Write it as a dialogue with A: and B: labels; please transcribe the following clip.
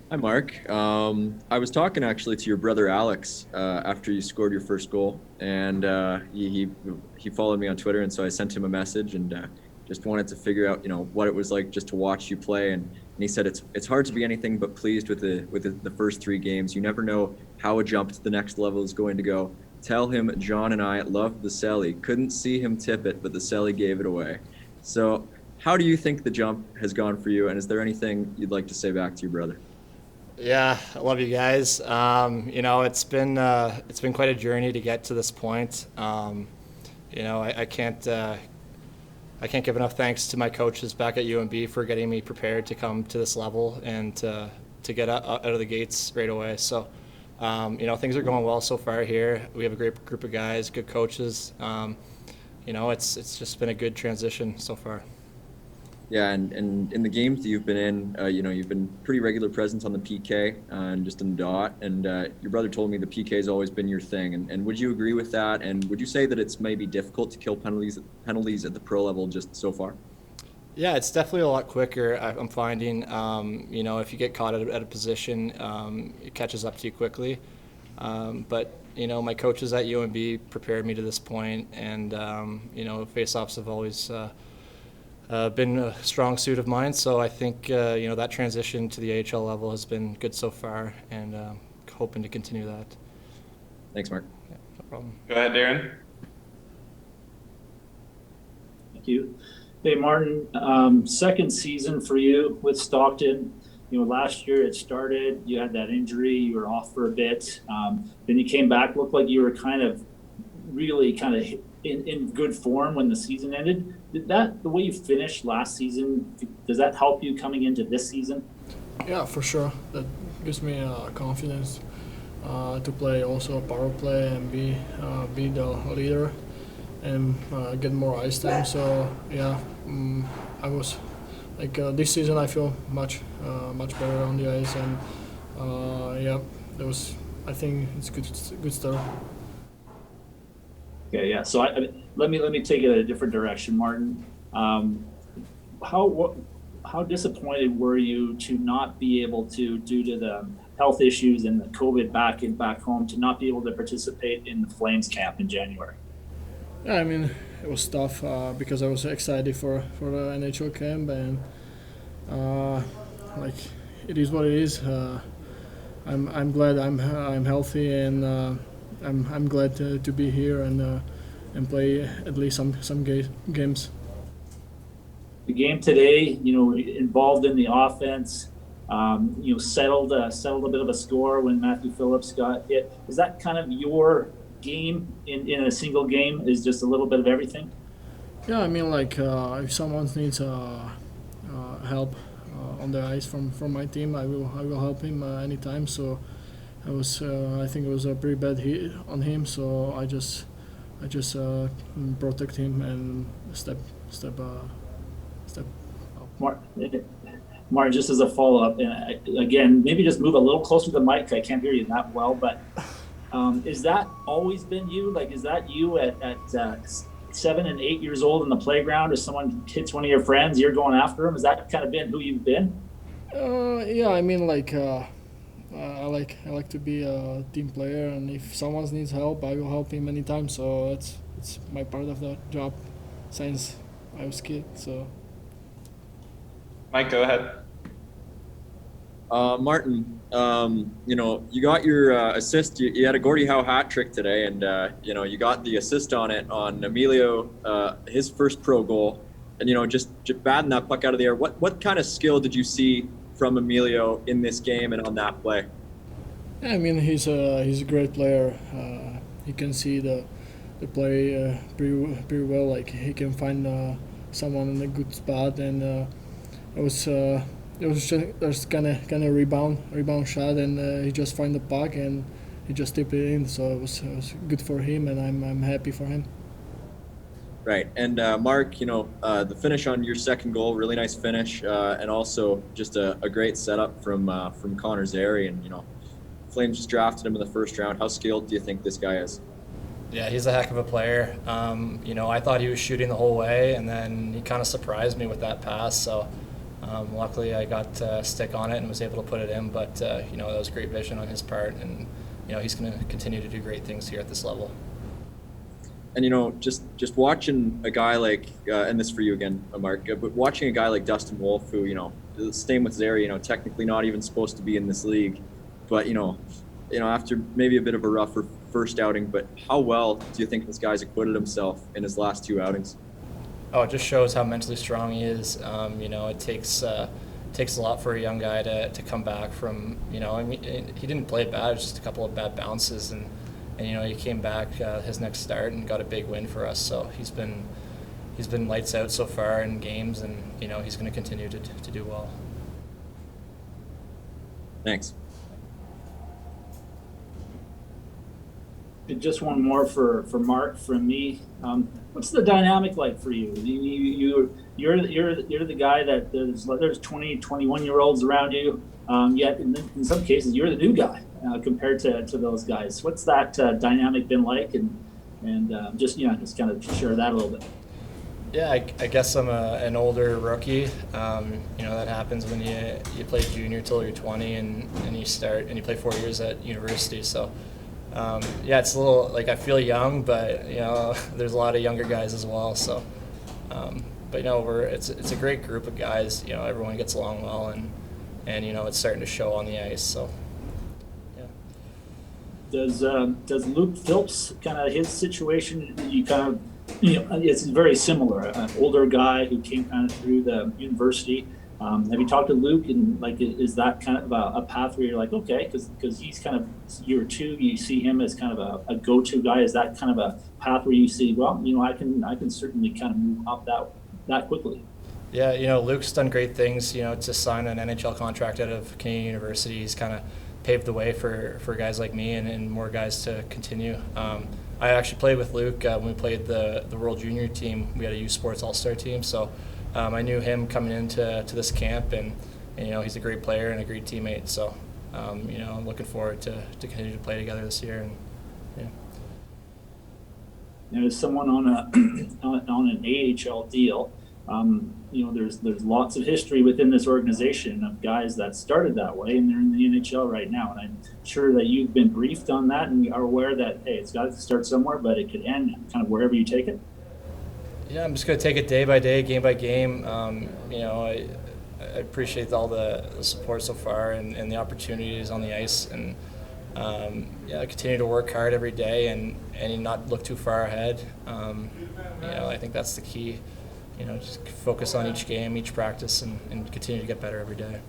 A: Hi, Mark. I was talking actually to your brother Alex after you scored your first goal, and he followed me on Twitter, and so I sent him a message and just wanted to figure out, what it was like just to watch you play. And he said it's hard to be anything but pleased with the first three games. You never know how a jump to the next level is going to go. Tell him John and I loved the celly. Couldn't see him tip it, but the celly gave it away. So, how do you think the jump has gone for you? And is there anything you'd like to say back to your brother?
B: Yeah, I love you guys. It's been quite a journey to get to this point. I can't give enough thanks to my coaches back at UMB for getting me prepared to come to this level and to get out of the gates right away. So, things are going well so far here. We have a great group of guys, good coaches. It's just been a good transition so far.
A: Yeah, and in the games that you've been in, you've been pretty regular presence on the PK and just in the dot. And your brother told me the PK has always been your thing. And would you agree with that? And would you say that it's maybe difficult to kill penalties at the pro level just so far?
B: Yeah, it's definitely a lot quicker. I'm finding, if you get caught at a position, it catches up to you quickly. But my coaches at UMB prepared me to this point, and face-offs have always been a strong suit of mine. So I think that transition to the AHL level has been good so far, and hoping to continue that.
A: Thanks, Mark.
B: Yeah, no problem.
C: Go ahead, Darren.
D: Thank you. Hey, Martin, second season for you with Stockton. Last year it started, you had that injury, you were off for a bit. Then you came back, looked like you were really in good form when the season ended. The way you finished last season, does that help you coming into this season?
E: Yeah, for sure. That gives me confidence to play also a power play and be the leader and get more ice time. So yeah, I was like this season I feel much better on the ice, and yeah, that was, I think it's good start.
D: Okay, yeah. So let me take it a different direction, Martin. How disappointed were you to not be able to, due to the health issues and the COVID back home, to not be able to participate in the Flames camp in January?
E: Yeah, I mean it was tough because I was excited for the NHL camp, and like it is what it is. I'm glad I'm healthy, and I'm glad to be here and play at least some games.
D: The game today, involved in the offense, settled a bit of a score when Matthew Phillips got hit. Is that kind of your game in a single game? Is just a little bit of everything?
E: Yeah, I mean like if someone needs help on the ice from my team, I will help him anytime. So I think it was a pretty bad hit on him. So I just protect him and step up.
D: Martin, just as a follow up, and again, maybe just move a little closer to the mic. I can't hear you that well, but is that always been you? Like, is that you at 7 and 8 years old in the playground, or someone hits one of your friends, you're going after them? Has that kind of been who you've been?
E: Yeah, I mean like I like to be a team player, and if someone needs help, I will help him anytime. So it's my part of the job since I was kid. So.
C: Mike, go ahead.
A: Martin, you got your assist. You had a Gordie Howe hat trick today, and you got the assist on it on Emilio, his first pro goal, and just batting that puck out of the air. What kind of skill did you see from Emilio in this game and on that play?
E: Yeah, I mean he's a great player. He can see the play pretty well. Like he can find someone in a good spot, and it was just kind of rebound shot, and he just find the puck and he just tipped it in. So it was good for him, and I'm happy for him.
A: Right. And Mark, the finish on your second goal, really nice finish, and also just a great setup from Connor Zary. And Flames just drafted him in the first round. How skilled do you think this guy is?
B: Yeah, he's a heck of a player. I thought he was shooting the whole way, and then he kind of surprised me with that pass. So, Luckily, I got stick on it and was able to put it in, but that was great vision on his part, and he's going to continue to do great things here at this level.
A: And just watching a guy like, and this for you again, Mark, but watching a guy like Dustin Wolf, who same with Zary, technically not even supposed to be in this league, but after maybe a bit of a rougher first outing, but how well do you think this guy's acquitted himself in his last 2 outings?
B: Oh, it just shows how mentally strong he is. It takes a lot for a young guy to come back from. He didn't play bad; it was just a couple of bad bounces, and he came back his next start and got a big win for us. So he's been lights out so far in games, and he's going to continue to do well.
A: Thanks.
D: Just one more for Mark from me. What's the dynamic like for you? You're the guy that there's 20, 21-year-olds around you. Yet in some cases you're the new guy compared to those guys. What's that dynamic been like? And just kind of share that a little bit.
B: Yeah, I guess I'm an older rookie. That happens when you play junior till you're 20 and you start and you play 4 years at university. So. It's a little like I feel young, but there's a lot of younger guys as well. So, but it's a great group of guys. Everyone gets along well, and it's starting to show on the ice. So, yeah.
D: Does Luke Phillips kind of his situation? You kind of it's very similar. An older guy who came kind of through the university. Have you talked to Luke, and is that kind of a path where you're like, okay, because he's kind of year 2, you see him as kind of a go-to guy? Is that kind of a path where you see, well, I can certainly kind of move up that quickly?
B: Yeah, Luke's done great things. To sign an NHL contract out of Canadian University, he's kind of paved the way for guys like me and more guys to continue. I actually played with Luke when we played the World Junior team. We had a U Sports All-Star team, so. I knew him coming into this camp, and he's a great player and a great teammate. So, I'm looking forward to continue to play together this year. And
D: as someone on an AHL deal, there's lots of history within this organization of guys that started that way, and they're in the NHL right now. And I'm sure that you've been briefed on that and are aware that hey, it's got to start somewhere, but it could end kind of wherever you take it.
B: Yeah, I'm just going to take it day by day, game by game. I appreciate all the support so far and the opportunities on the ice, and continue to work hard every day and not look too far ahead. I think that's the key. Just focus on each game, each practice, and continue to get better every day.